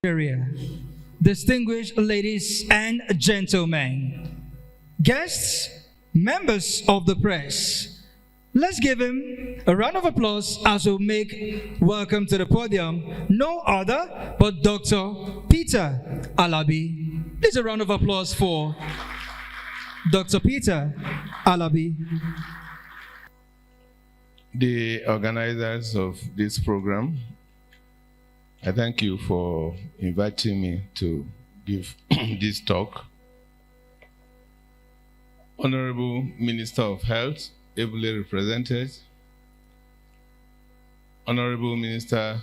Area. Distinguished ladies and gentlemen, guests, members of the press, let's give him a round of applause as we make welcome to the podium no other but Dr. Peter Alabi. Please a round of applause for Dr. Peter Alabi. The organizers of this program, I thank you for inviting me to give this talk. Honorable Minister of Health, ably represented. Honorable Minister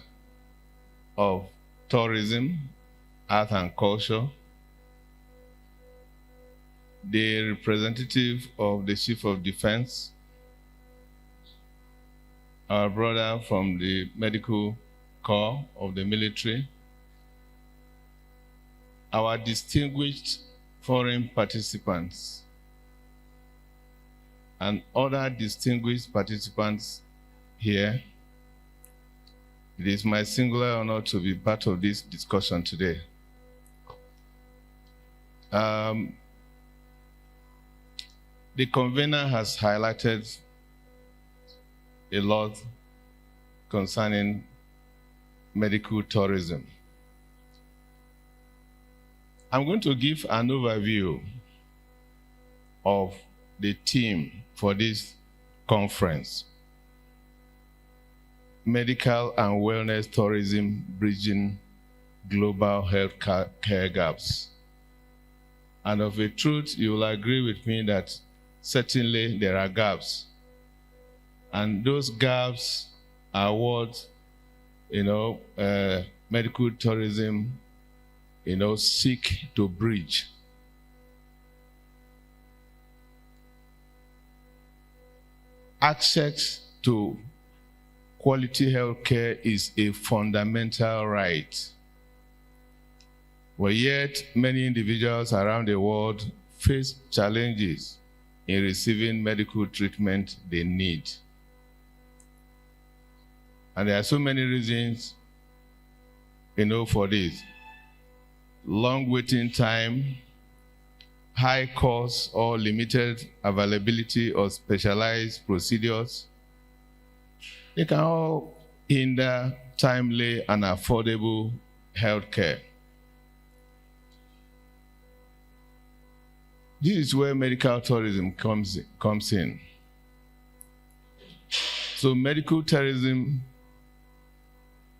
of Tourism, Art and Culture. The representative of the Chief of Defense, our brother from the Medical Corps of the military, our distinguished foreign participants, and other distinguished participants here. It is my singular honor to be part of this discussion today. The convener has highlighted a lot concerning medical tourism. I'm going to give an overview of the theme for this conference: Medical and Wellness Tourism Bridging Global Health Care Gaps. And of a truth, you will agree with me that certainly there are gaps. And those gaps are what medical tourism, seek to bridge. Access to quality health care is a fundamental right. But yet, many individuals around the world face challenges in receiving medical treatment they need. And there are so many reasons, for this. Long waiting time, high cost or limited availability of specialized procedures, they can all hinder timely and affordable health care. This is where medical tourism comes in. So medical tourism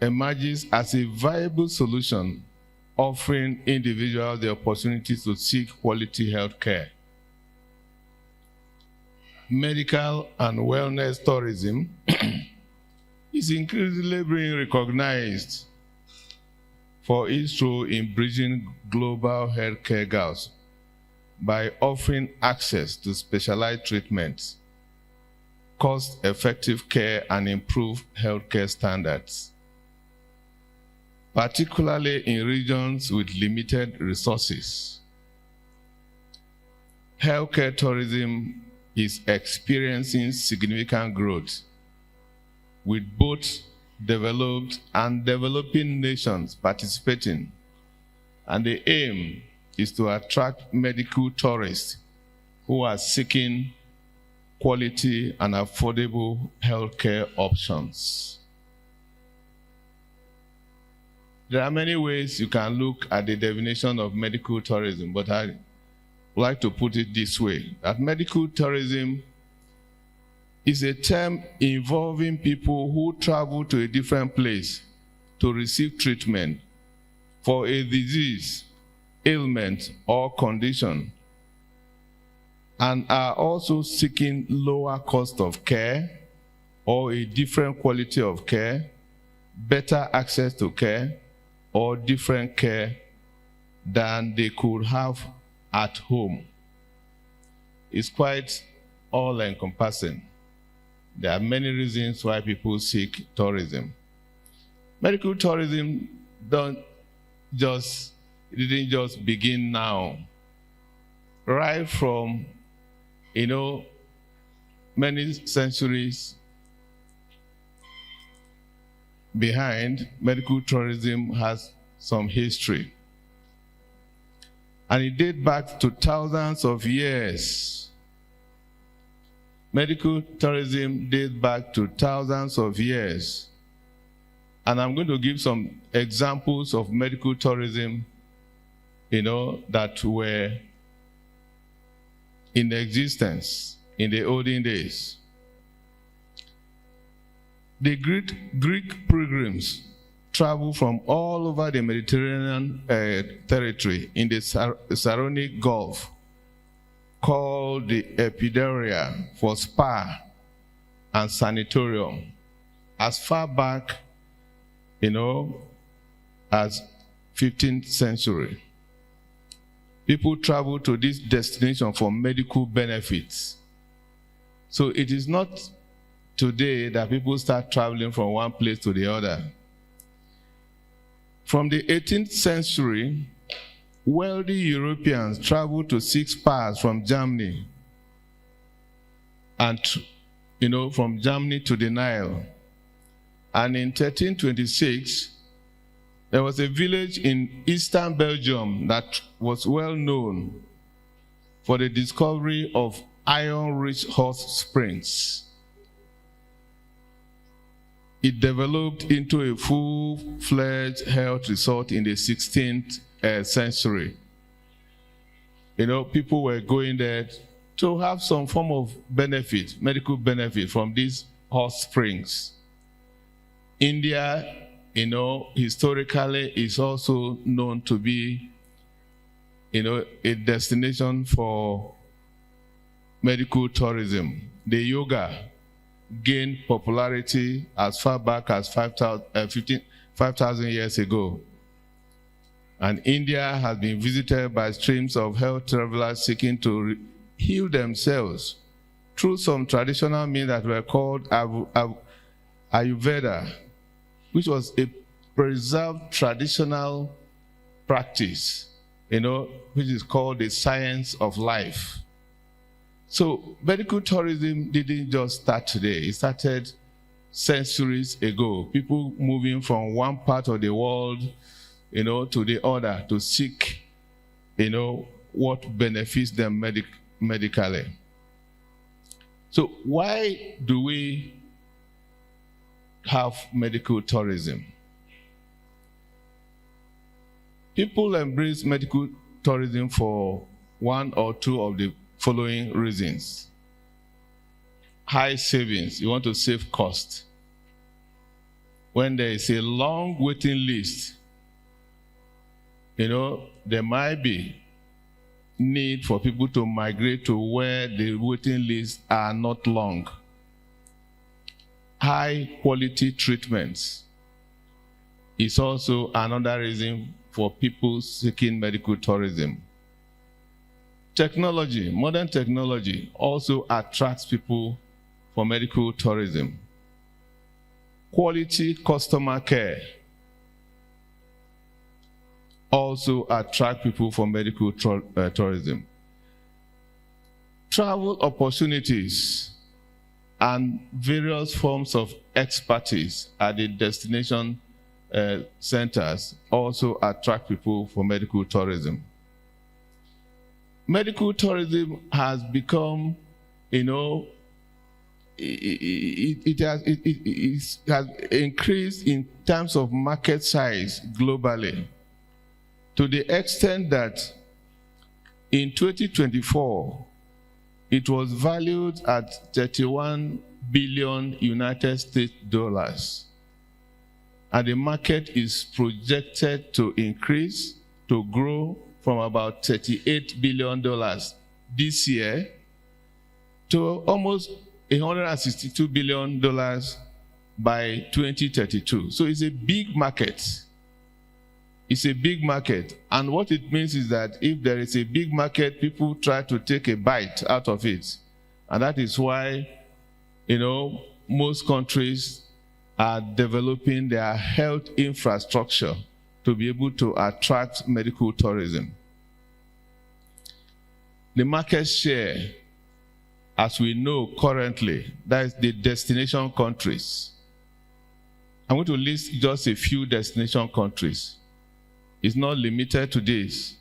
emerges as a viable solution, offering individuals the opportunity to seek quality health care. Medical and wellness tourism is increasingly being recognized for its role in bridging global healthcare gaps by offering access to specialized treatments, cost-effective care, and improved healthcare standards, particularly in regions with limited resources. Healthcare tourism is experiencing significant growth, with both developed and developing nations participating, and the aim is to attract medical tourists who are seeking quality and affordable healthcare options. There are many ways you can look at the definition of medical tourism, but I would like to put it this way, that medical tourism is a term involving people who travel to a different place to receive treatment for a disease, ailment, or condition, and are also seeking lower cost of care or a different quality of care, better access to care, or different care than they could have at home. It's quite all-encompassing. There are many reasons why people seek tourism. Medical tourism didn't just begin now. Right from, many centuries behind, medical tourism has some history. And it dates back to thousands of years. Medical tourism dates back to thousands of years. And I'm going to give some examples of medical tourism, that were in existence in the olden days. The Greek pilgrims traveled from all over the Mediterranean territory in the Saronic Gulf, called the Epidaria, for spa and sanatorium, as far back, as 15th century. People travel to this destination for medical benefits. So it is not today that people start traveling from one place to the other. From the 18th century, wealthy Europeans traveled to 6 spas from Germany, and from Germany to the Nile. And in 1326, there was a village in eastern Belgium that was well known for the discovery of iron-rich hot springs. It developed into a full-fledged health resort in the 16th century. People were going there to have some form of benefit, medical benefit from these hot springs. India, historically is also known to be, a destination for medical tourism. The yoga gained popularity as far back as 5,000 years ago. And India has been visited by streams of health travelers seeking to heal themselves through some traditional means that were called Ayurveda, which was a preserved traditional practice, which is called the science of life. So medical tourism didn't just start today. It started centuries ago. People moving from one part of the world, to the other to seek, what benefits them medically. So why do we have medical tourism? People embrace medical tourism for one or two of the following reasons. High savings. You want to save cost. When there is a long waiting list, there might be need for people to migrate to where the waiting lists are not long. High quality treatments is also another reason for people seeking medical tourism. Technology, modern technology, also attracts people for medical tourism. Quality customer care also attract people for medical tourism. Travel opportunities and various forms of expertise at the destination centers also attract people for medical tourism. Medical tourism has become, it has increased in terms of market size globally, to the extent that in 2024, it was valued at 31 billion United States dollars. And the market is projected to increase, to grow from about $38 billion this year to almost $162 billion by 2032. So it's a big market. It's a big market. And what it means is that if there is a big market, people try to take a bite out of it. And that is why, most countries are developing their health infrastructure to be able to attract medical tourism. The market share, as we know currently, that is the destination countries. I'm going to list just a few destination countries. is not limited to this.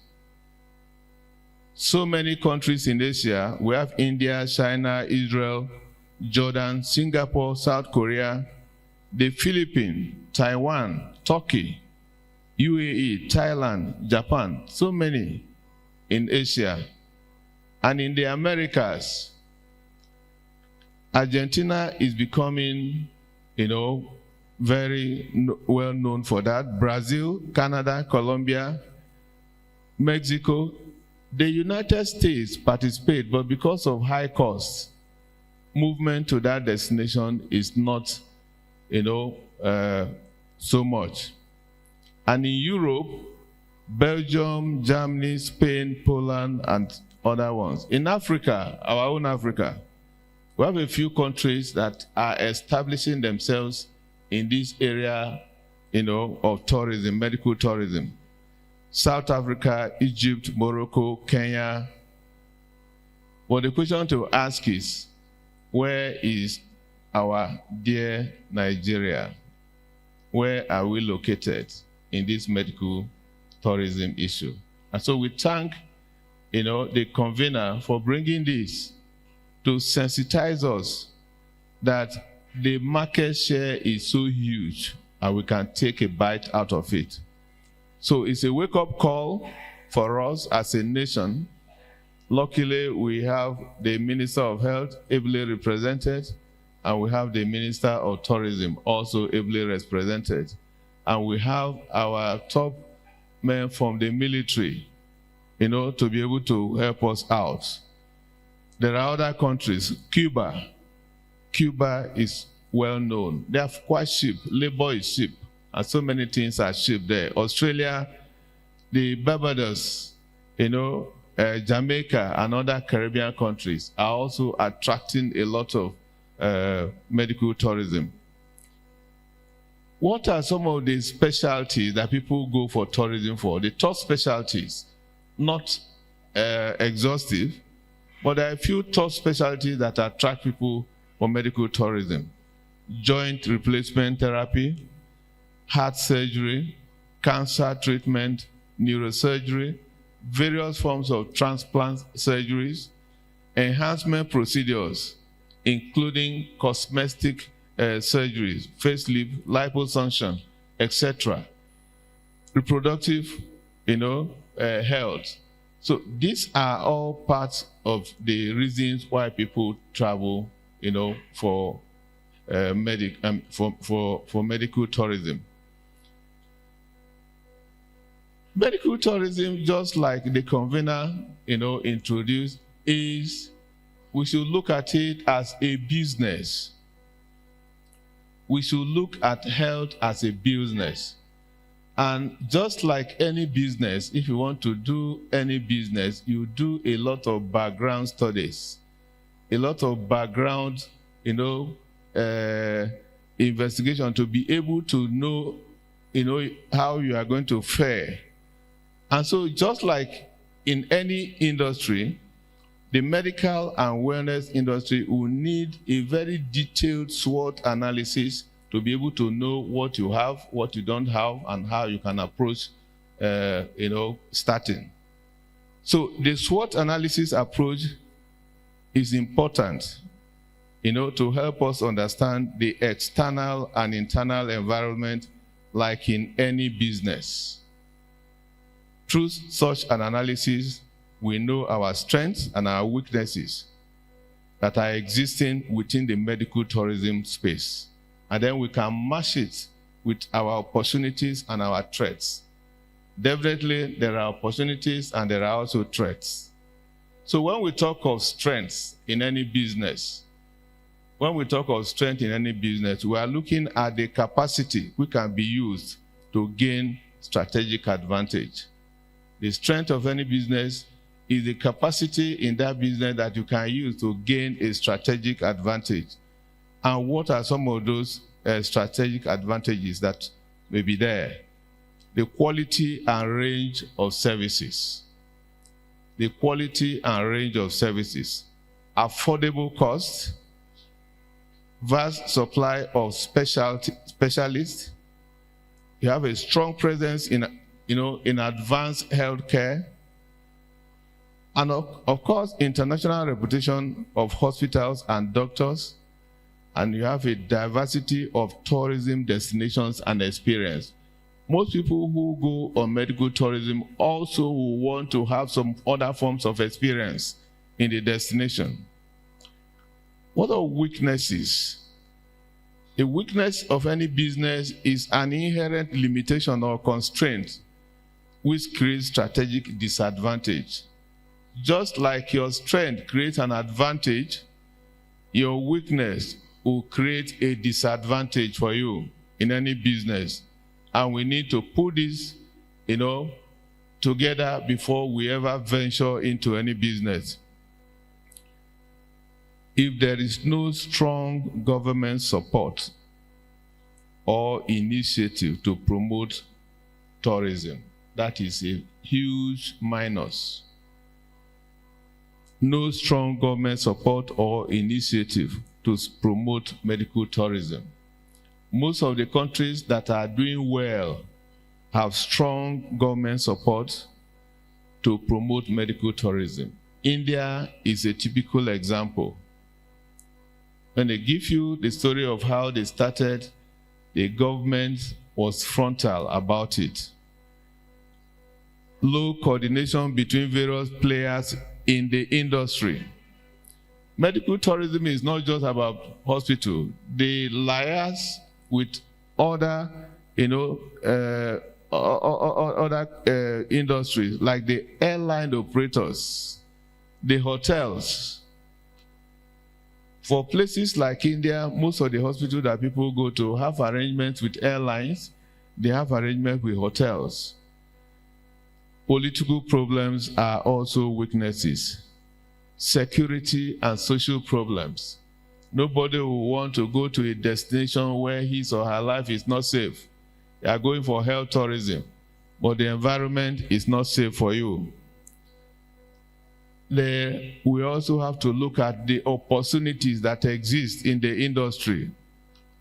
So many countries in Asia, we have India, China, Israel, Jordan, Singapore, South Korea, the Philippines, Taiwan, Turkey, UAE, Thailand, Japan, so many in Asia. And in the Americas, Argentina is becoming, very well known for that. Brazil, Canada, Colombia, Mexico. The United States participate, but because of high costs, movement to that destination is not, so much. And in Europe, Belgium, Germany, Spain, Poland, and other ones. In Africa, our own Africa, we have a few countries that are establishing themselves in this area, of tourism, medical tourism. South Africa, Egypt, Morocco, Kenya. But the question to ask is, where is our dear Nigeria? Where are we located in this medical tourism issue? And so we thank, the convener for bringing this to sensitize us that the market share is so huge and we can take a bite out of it. So it's a wake-up call for us as a nation. Luckily, we have the Minister of Health ably represented, and we have the Minister of Tourism also ably represented. And we have our top men from the military, to be able to help us out. There are other countries. Cuba is well known. They are quite cheap. Labor is cheap. And so many things are cheap there. Australia, the Barbados, Jamaica and other Caribbean countries are also attracting a lot of medical tourism. What are some of the specialties that people go for tourism for? The top specialties, not exhaustive, but there are a few top specialties that attract people for medical tourism. Joint replacement therapy, heart surgery, cancer treatment, neurosurgery, various forms of transplant surgeries, enhancement procedures, including cosmetic surgeries, facelift, liposuction, etc. Reproductive, health. So these are all parts of the reasons why people travel, for medical tourism. Medical tourism, just like the convener, introduced, is we should look at it as a business. We should look at health as a business. And just like any business, if you want to do any business, you do a lot of background studies, a lot of background, investigation to be able to know, how you are going to fare. And so just like in any industry, the medical and wellness industry will need a very detailed SWOT analysis to be able to know what you have, what you don't have, and how you can approach, starting. So the SWOT analysis approach is important, to help us understand the external and internal environment like in any business. Through such an analysis, we know our strengths and our weaknesses that are existing within the medical tourism space. And then we can match it with our opportunities and our threats. Definitely, there are opportunities and there are also threats. So when we talk of strengths in any business, we are looking at the capacity which can be used to gain strategic advantage. The strength of any business is the capacity in that business that you can use to gain a strategic advantage. And what are some of those strategic advantages that may be there? The quality and range of services. The quality and range of services. Affordable costs. Vast supply of specialists. You have a strong presence in in advanced healthcare, and of course, international reputation of hospitals and doctors, and you have a diversity of tourism destinations and experience. Most people who go on medical tourism also will want to have some other forms of experience in the destination. What are weaknesses? A weakness of any business is an inherent limitation or constraint which creates strategic disadvantage. Just like your strength creates an advantage, your weakness will create a disadvantage for you in any business. And we need to put this, together before we ever venture into any business. If there is no strong government support or initiative to promote tourism, that is a huge minus. No strong government support or initiative to promote medical tourism. Most of the countries that are doing well have strong government support to promote medical tourism. India is a typical example. When they give you the story of how they started, the government was frontal about it. Low coordination between various players in the industry. Medical tourism is not just about hospital. They liaise with other, other industries like the airline operators, the hotels. For places like India, most of the hospitals that people go to have arrangements with airlines, they have arrangements with hotels. Political problems are also weaknesses. Security and social problems. Nobody will want to go to a destination where his or her life is not safe. They are going for health tourism, but the environment is not safe for you. We also have to look at the opportunities that exist in the industry.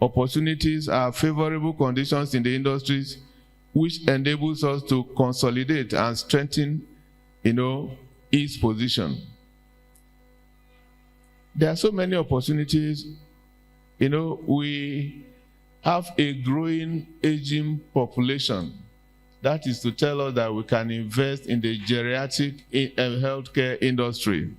Opportunities are favorable conditions in the industries which enables us to consolidate and strengthen, its position. There are so many opportunities. We have a growing, aging population. That is to tell us that we can invest in the geriatric healthcare industry.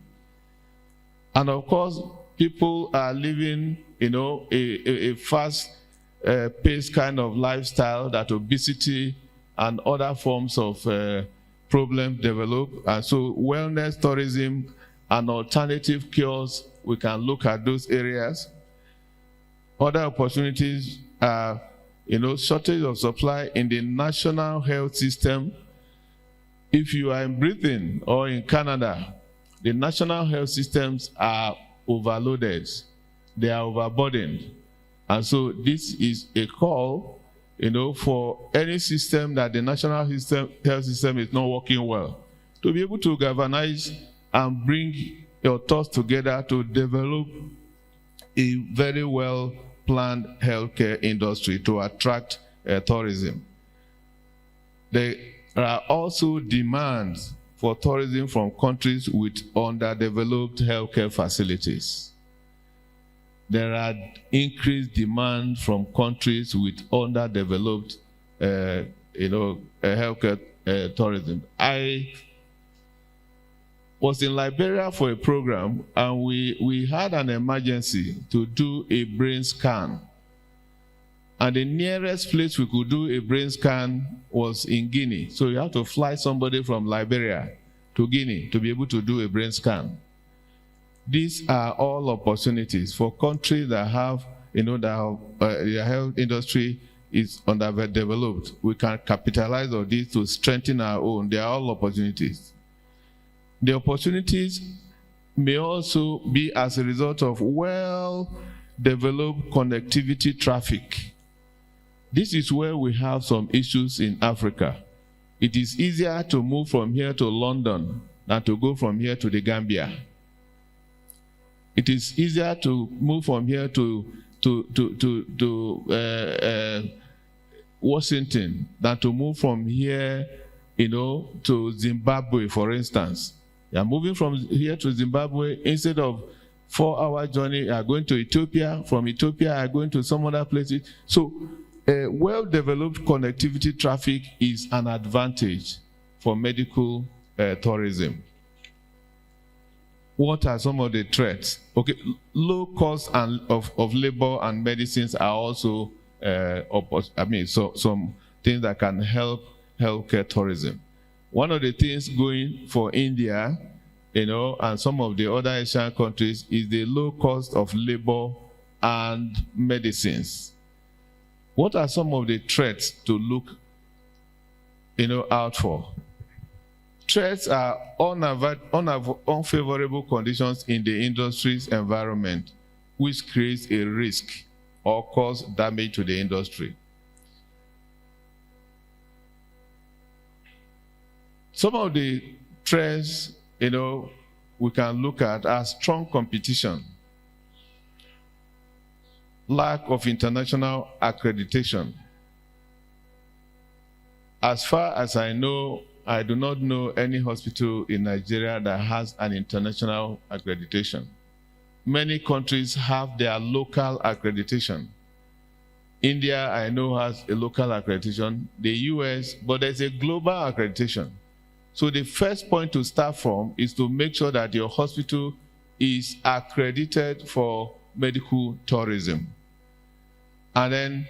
And of course, people are living, a fast-paced kind of lifestyle that obesity and other forms of problems develop. And so wellness tourism and alternative cures, we can look at those areas. Other opportunities are shortage of supply in the national health system. If you are in Britain or in Canada, the national health systems are overloaded. They are overburdened. And so this is a call, for any system that the national health system is not working well, to be able to galvanize and bring your thoughts together to develop a very well-planned healthcare industry to attract tourism. There are also demands for tourism from countries with underdeveloped healthcare facilities. There are increased demand from countries with underdeveloped, healthcare tourism. I was in Liberia for a program, and we had an emergency to do a brain scan. And the nearest place we could do a brain scan was in Guinea. So you have to fly somebody from Liberia to Guinea to be able to do a brain scan. These are all opportunities for countries that have, their health industry is underdeveloped. We can capitalize on this to strengthen our own. They are all opportunities. The opportunities may also be as a result of well-developed connectivity traffic. This is where we have some issues in Africa. It is easier to move from here to London than to go from here to the Gambia. It is easier to move from here to Washington than to move from here to Zimbabwe, for instance. You are moving from here to Zimbabwe, instead of 4-hour journey, you are going to Ethiopia. From Ethiopia, you are going to some other places. So well-developed connectivity traffic is an advantage for medical tourism. What are some of the threats? Okay, low cost of labor and medicines are also, some things that can help healthcare tourism. One of the things going for India, and some of the other Asian countries is the low cost of labor and medicines. What are some of the threats to look, out for? Threats are unfavorable conditions in the industry's environment, which creates a risk or cause damage to the industry. Some of the trends, we can look at are strong competition, lack of international accreditation. As far as I know, I do not know any hospital in Nigeria that has an international accreditation. Many countries have their local accreditation. India, I know, has a local accreditation. The US, but there's a global accreditation. So the first point to start from is to make sure that your hospital is accredited for medical tourism. And then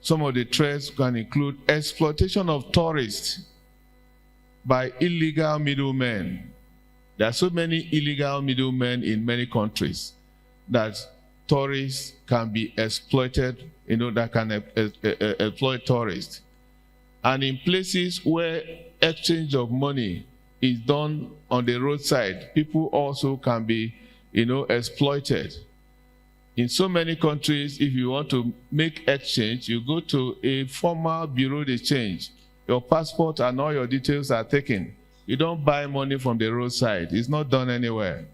some of the threats can include exploitation of tourists by illegal middlemen. There are so many illegal middlemen in many countries that tourists can be exploited, that can exploit tourists. And in places where exchange of money is done on the roadside, people also can be, exploited. In so many countries, if you want to make exchange, you go to a formal bureau de change. Your passport and all your details are taken. You don't buy money from the roadside. It's not done anywhere.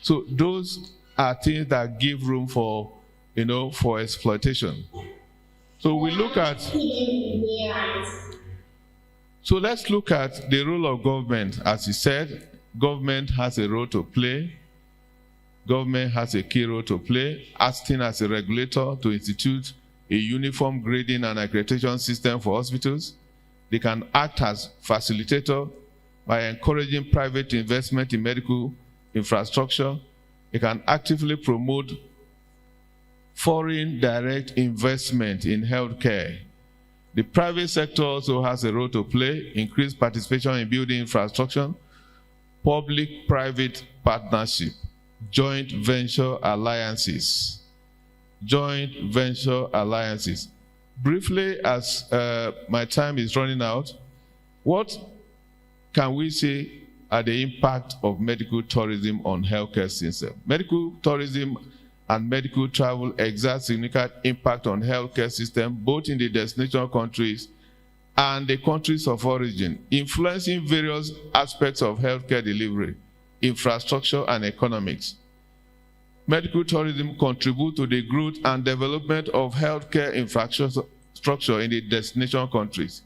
So those are things that give room for, for exploitation. So we look at, so let's look at the role of government. As you said, government has a role to play. Government has a key role to play, acting as a regulator to institute a uniform grading and accreditation system for hospitals. They can act as facilitator by encouraging private investment in medical infrastructure. They can actively promote foreign direct investment in healthcare. The private sector also has a role to play, increased participation in building infrastructure, public-private partnership, joint venture alliances. Joint venture alliances. Briefly, as my time is running out, what can we say are the impact of medical tourism on healthcare system? Medical tourism and medical travel exert significant impact on healthcare system, both in the destination countries and the countries of origin, influencing various aspects of healthcare delivery, infrastructure, and economics. Medical tourism contributes to the growth and development of healthcare infrastructure in the destination countries.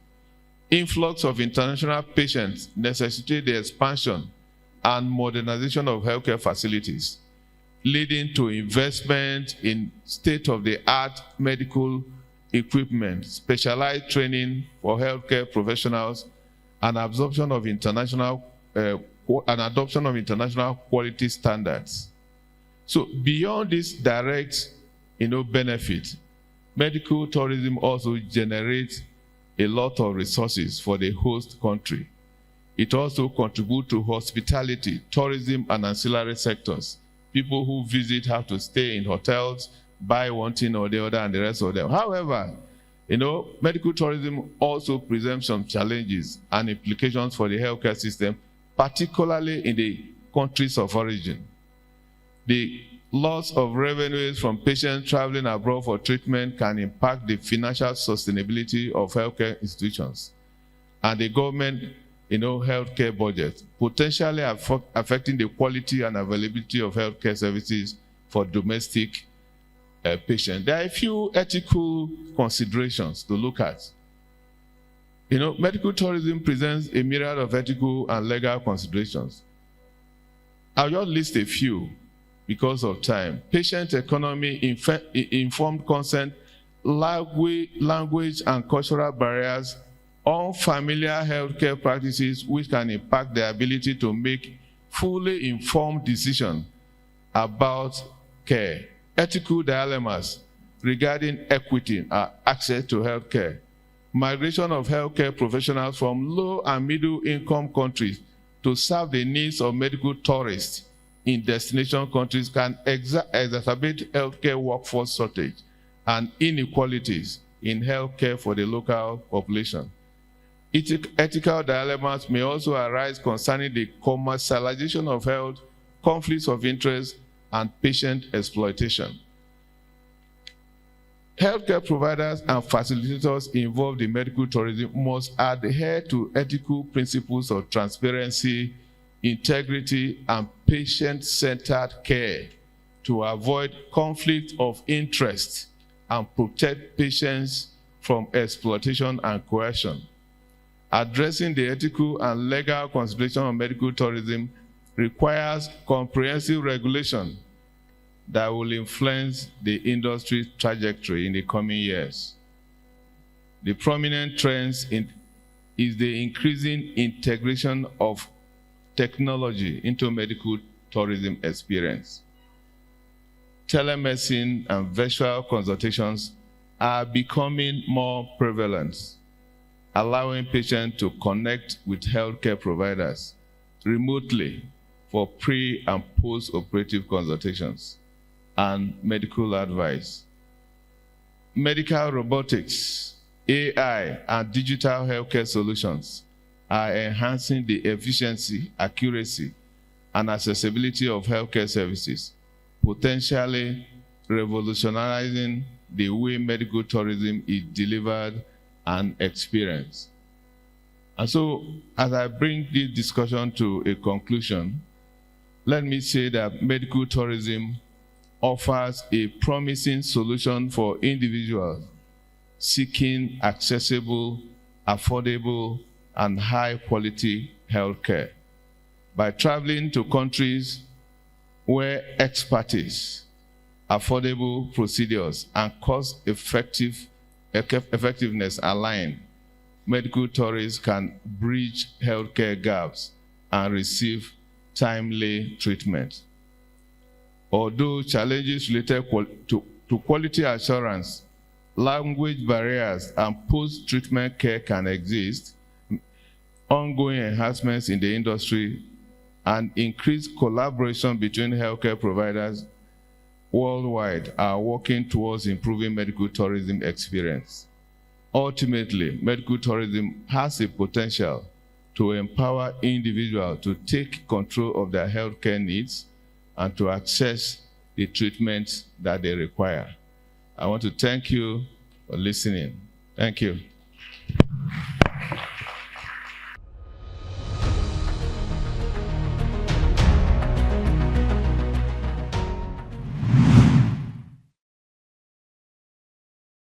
Influx of international patients necessitate the expansion and modernization of healthcare facilities, leading to investment in state-of-the-art medical equipment, specialized training for healthcare professionals, and adoption of international quality standards. So beyond this direct, benefit, medical tourism also generates a lot of resources for the host country. It also contributes to hospitality, tourism, and ancillary sectors. People who visit have to stay in hotels, buy one thing or the other, and the rest of them. However, medical tourism also presents some challenges and implications for the healthcare system, particularly in the countries of origin. The loss of revenues from patients traveling abroad for treatment can impact the financial sustainability of healthcare institutions and the government, healthcare budget, potentially affecting the quality and availability of healthcare services for domestic patients. There are a few ethical considerations to look at. Medical tourism presents a myriad of ethical and legal considerations. I'll just list a few because of time. Patient economy, informed consent, language and cultural barriers, unfamiliar healthcare practices which can impact the ability to make fully informed decisions about care, ethical dilemmas regarding equity and access to healthcare, migration of healthcare professionals from low and middle income countries to serve the needs of medical tourists in destination countries can exacerbate healthcare workforce shortage and inequalities in healthcare for the local population. Ethical dilemmas may also arise concerning the commercialization of health, conflicts of interest, and patient exploitation. Healthcare providers and facilitators involved in medical tourism must adhere to ethical principles of transparency, integrity, and patient-centered care to avoid conflict of interest and protect patients from exploitation and coercion. Addressing the ethical and legal consideration of medical tourism requires comprehensive regulation that will influence the industry's trajectory in the coming years. The prominent trends is the increasing integration of technology into medical tourism experience. Telemedicine and virtual consultations are becoming more prevalent, allowing patients to connect with healthcare providers remotely for pre- and post-operative consultations and medical advice. Medical robotics, AI, and digital healthcare solutions are enhancing the efficiency, accuracy, and accessibility of healthcare services, potentially revolutionizing the way medical tourism is delivered and experienced. And so, as I bring this discussion to a conclusion, let me say that medical tourism offers a promising solution for individuals seeking accessible, affordable, and high-quality healthcare. By traveling to countries where expertise, affordable procedures, and cost-effectiveness align, medical tourists can bridge healthcare gaps and receive timely treatment. Although challenges related to quality assurance, language barriers, and post-treatment care can exist, ongoing enhancements in the industry and increased collaboration between healthcare providers worldwide are working towards improving medical tourism experience. Ultimately, medical tourism has the potential to empower individuals to take control of their healthcare needs and to access the treatments that they require. I want to thank you for listening. Thank you.